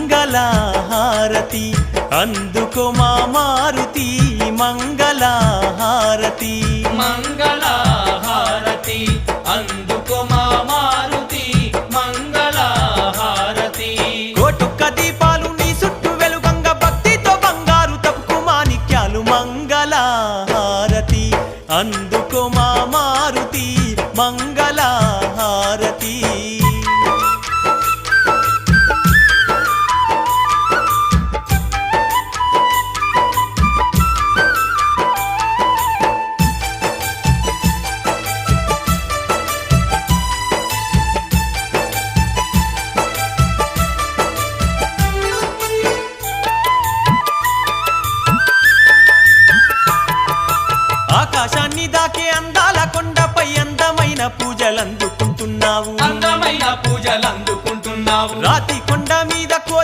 మంగళహారతి అందుకో మా మారుతి మంగళహారతి మంగళహారతి అందుకో మా మారుతి మంగళహారతి కోటొక్క దీపాలు నీ చుట్టూ వెలుగంగ భక్తితో బంగారు తప్పుకు మాణిక్యాలు మంగళహారతి అందుకో మా మారుతి మంగళహారతి ఆకాశాన్ని దాకే అందాల కొండపై అందమైన పూజలందుకుంటున్నావు అందమైన పూజలందుకుంటున్నావు రాతి కొండ